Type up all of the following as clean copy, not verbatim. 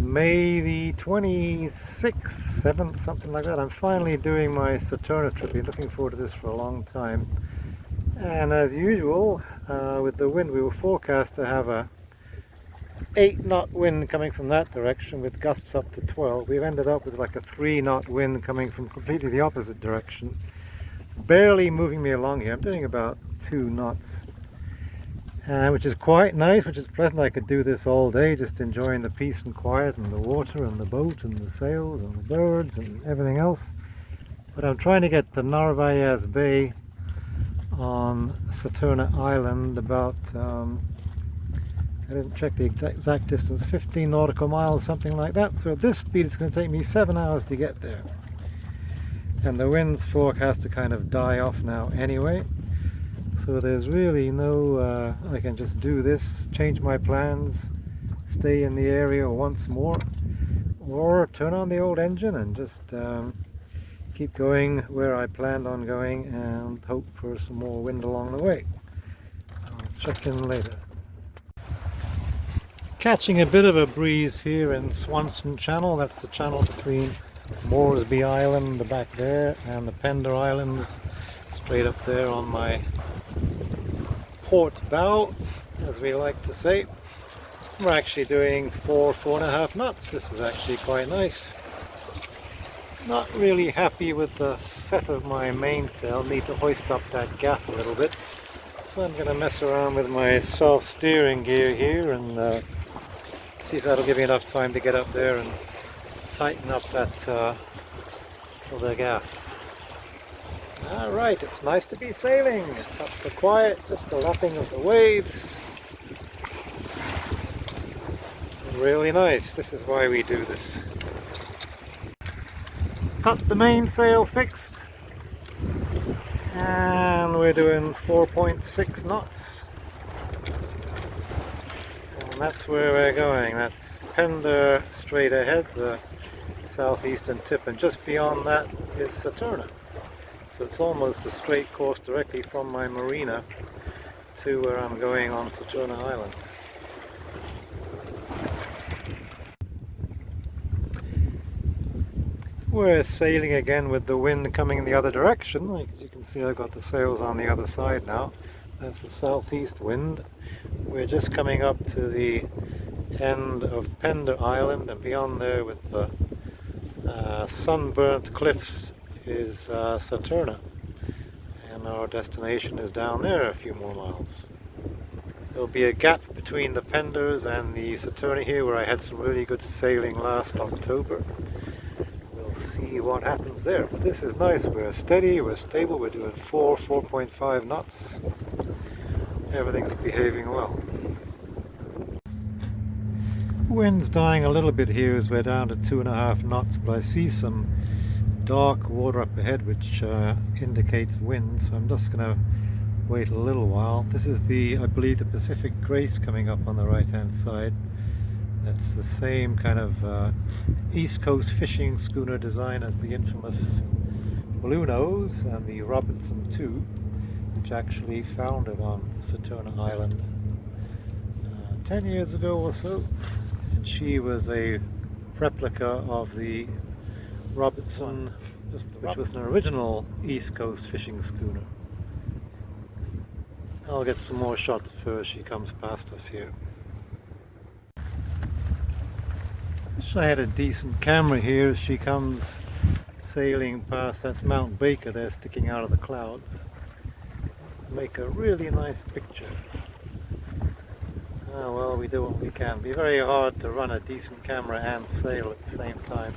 May the 26th, 7th, something like that. I'm finally doing my Saturna trip. Been looking forward to this for a long time. And as usual, with the wind, we were forecast to have a 8-knot wind coming from that direction with gusts up to 12. We've ended up with like a 3-knot wind coming from completely the opposite direction. Barely moving me along here. I'm doing about 2 knots. Which is quite nice, which is pleasant. I could do this all day, just enjoying the peace and quiet and the water and the boat and the sails and the birds and everything else. But I'm trying to get to Narvaez Bay on Saturna Island, about, I didn't check the exact distance, 15 nautical miles, something like that. So at this speed it's going to take me 7 hours to get there. And the wind's forecast to kind of die off now anyway. So there's really no, I can just do this, change my plans, stay in the area once more, or turn on the old engine and just keep going where I planned on going and hope for some more wind along the way. I'll check in later. Catching a bit of a breeze here in Swanson Channel. That's the channel between Moresby Island, the back there, and the Pender Islands, straight up there on my port bow, as we like to say. We're actually doing 4.5 knots. This is actually quite nice. Not really happy with the set of my mainsail. Need to hoist up that gaff a little bit. So I'm going to mess around with my self-steering gear here and see if that'll give me enough time to get up there and tighten up that the gaff. Alright, it's nice to be sailing. Up the quiet, just the lapping of the waves. Really nice. This is why we do this. Got the mainsail fixed. And we're doing 4.6 knots. And that's where we're going. That's Pender straight ahead, the southeastern tip. And just beyond that is Saturna. So it's almost a straight course directly from my marina to where I'm going on Saturna Island. We're sailing again with the wind coming in the other direction. Like, as you can see, I've got the sails on the other side now. That's the southeast wind. We're just coming up to the end of Pender Island, and beyond there with the sunburnt cliffs is Saturna, and our destination is down there a few more miles. There'll be a gap between the Penders and the Saturna here where I had some really good sailing last October. We'll see what happens there. But this is nice. We're steady, we're stable, we're doing 4.5 knots. Everything's behaving well. Wind's dying a little bit here as we're down to 2.5 knots, but I see some dark water up ahead which indicates wind, so I'm just going to wait a little while. This is I believe the Pacific Grace coming up on the right hand side. That's the same kind of East Coast fishing schooner design as the infamous Blue Nose and the Robinson II, which actually foundered on Saturna Island 10 years ago or so, and she was a replica of the Robertson, which was an original East Coast fishing schooner. I'll get some more shots of her as she comes past us here. Wish I had a decent camera here as she comes sailing past. That's Mount Baker there sticking out of the clouds. Make a really nice picture. Ah, well, we do what we can. It'd be very hard to run a decent camera and sail at the same time.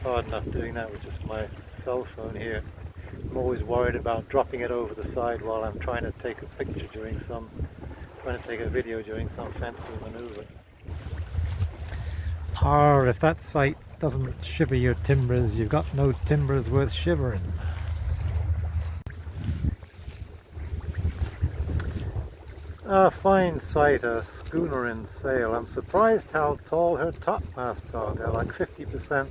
Hard enough doing that with just my cell phone here. I'm always worried about dropping it over the side while I'm trying to take a picture trying to take a video during some fancy maneuver. Or if that sight doesn't shiver your timbers, you've got no timbers worth shivering. A fine sight, a schooner in sail. I'm surprised how tall her topmasts are. They're like 50%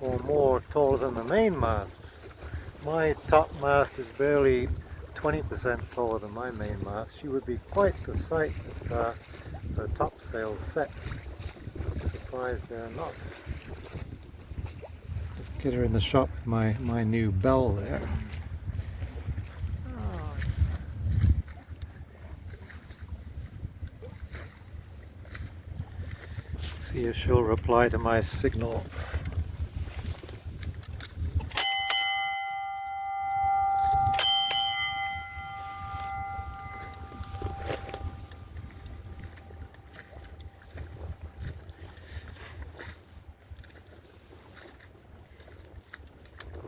or more taller than the main masts. My topmast is barely 20% taller than my main mast. She would be quite the sight with her topsail set. surprised they're not. Just get her in the shop with my new bell there. See if she'll reply to my signal.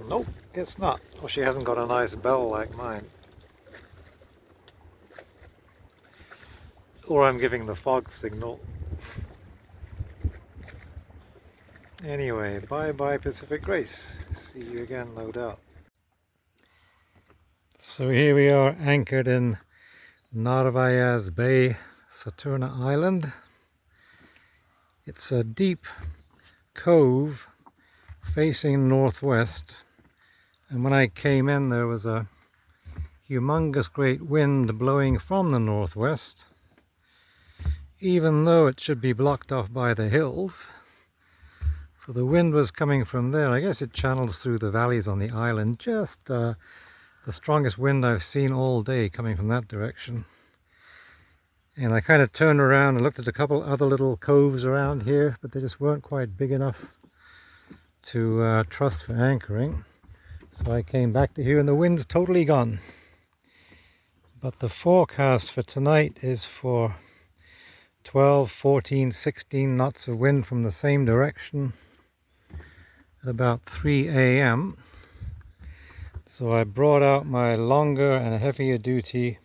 Nope, guess not. Or she hasn't got a nice bell like mine. Or I'm giving the fog signal. Anyway, bye-bye Pacific Grace. See you again, no doubt. So here we are anchored in Narvaez Bay, Saturna Island. It's a deep cove facing northwest, and when I came in there was a humongous great wind blowing from the northwest, even though it should be blocked off by the hills. So the wind was coming from there. I guess it channels through the valleys on the island. Just the strongest wind I've seen all day coming from that direction. And I kind of turned around and looked at a couple other little coves around here, but they just weren't quite big enough to trust for anchoring. So I came back to here and the wind's totally gone. But the forecast for tonight is for 12, 14, 16 knots of wind from the same direction at about 3 a.m. So I brought out my longer and heavier duty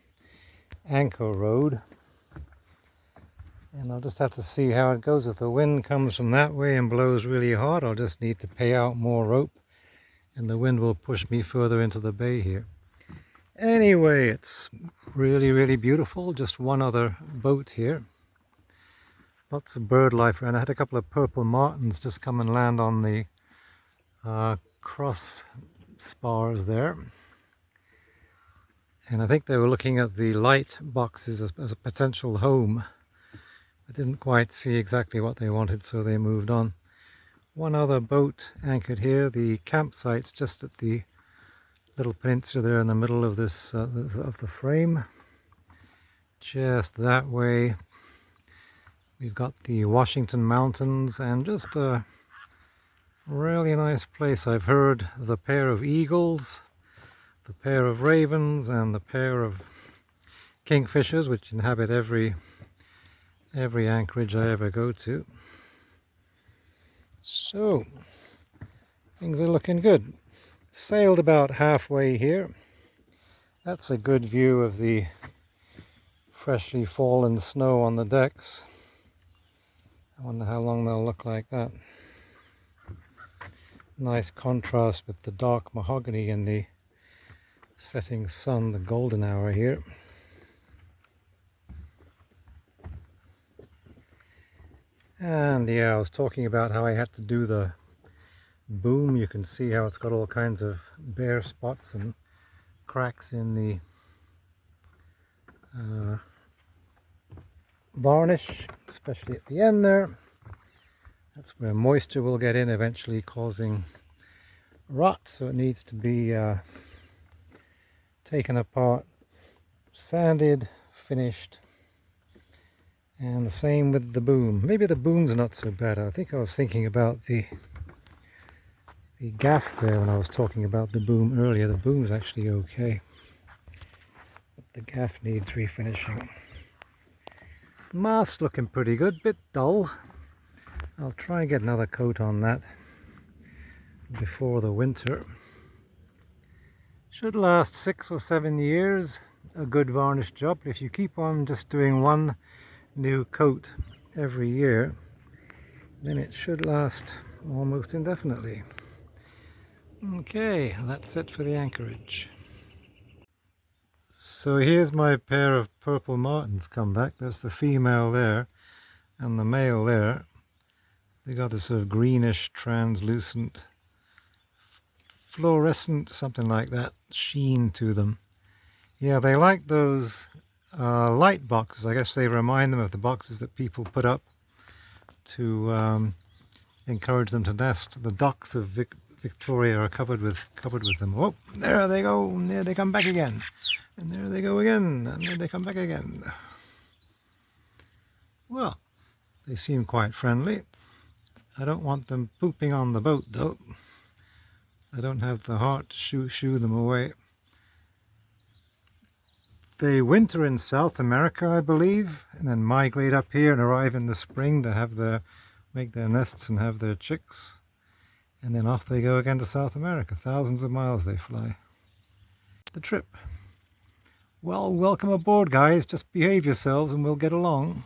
anchor rod, and I'll just have to see how it goes. If the wind comes from that way and blows really hard, I'll just need to pay out more rope and the wind will push me further into the bay here. Anyway, it's really, really beautiful. Just one other boat here. Lots of bird life around. I had a couple of purple martins just come and land on the cross spars there. And I think they were looking at the light boxes as a potential home. I didn't quite see exactly what they wanted, so they moved on. One other boat anchored here. The campsite's just at the little peninsula there in the middle of this of the frame. Just that way. We've got the Washington Mountains and just a really nice place. I've heard the pair of eagles, the pair of ravens, and the pair of kingfishers, which inhabit every anchorage I ever go to. So, things are looking good. Sailed about halfway here. That's a good view of the freshly fallen snow on the decks. I wonder how long they'll look like that. Nice contrast with the dark mahogany and the setting sun, the golden hour here. And yeah, I was talking about how I had to do the boom. You can see how it's got all kinds of bare spots and cracks in the varnish, especially at the end there. That's where moisture will get in, eventually causing rot, so it needs to be taken apart, sanded, finished. And the same with the boom. Maybe the boom's not so bad. I think I was thinking about the gaff there when I was talking about the boom earlier. The boom's actually okay, but the gaff needs refinishing. Mast looking pretty good, bit dull. I'll try and get another coat on that before the winter. Should last 6 or 7 years, a good varnish job. If you keep on just doing one new coat every year, then it should last almost indefinitely. Okay, that's it for the anchorage. So here's my pair of purple martins come back. There's the female there and the male there. They got this sort of greenish, translucent, fluorescent, something like that, sheen to them. Yeah, they like those light boxes. I guess they remind them of the boxes that people put up to encourage them to nest. The docks of Victoria are covered with them. Oh, there they go, and there they come back again, and there they go again, and there they come back again. Well, they seem quite friendly. I don't want them pooping on the boat though. I don't have the heart to shoo them away. They winter in South America, I believe, and then migrate up here and arrive in the spring to make their nests and have their chicks. And then off they go again to South America. Thousands of miles they fly. The trip. Well, welcome aboard, guys. Just behave yourselves and we'll get along.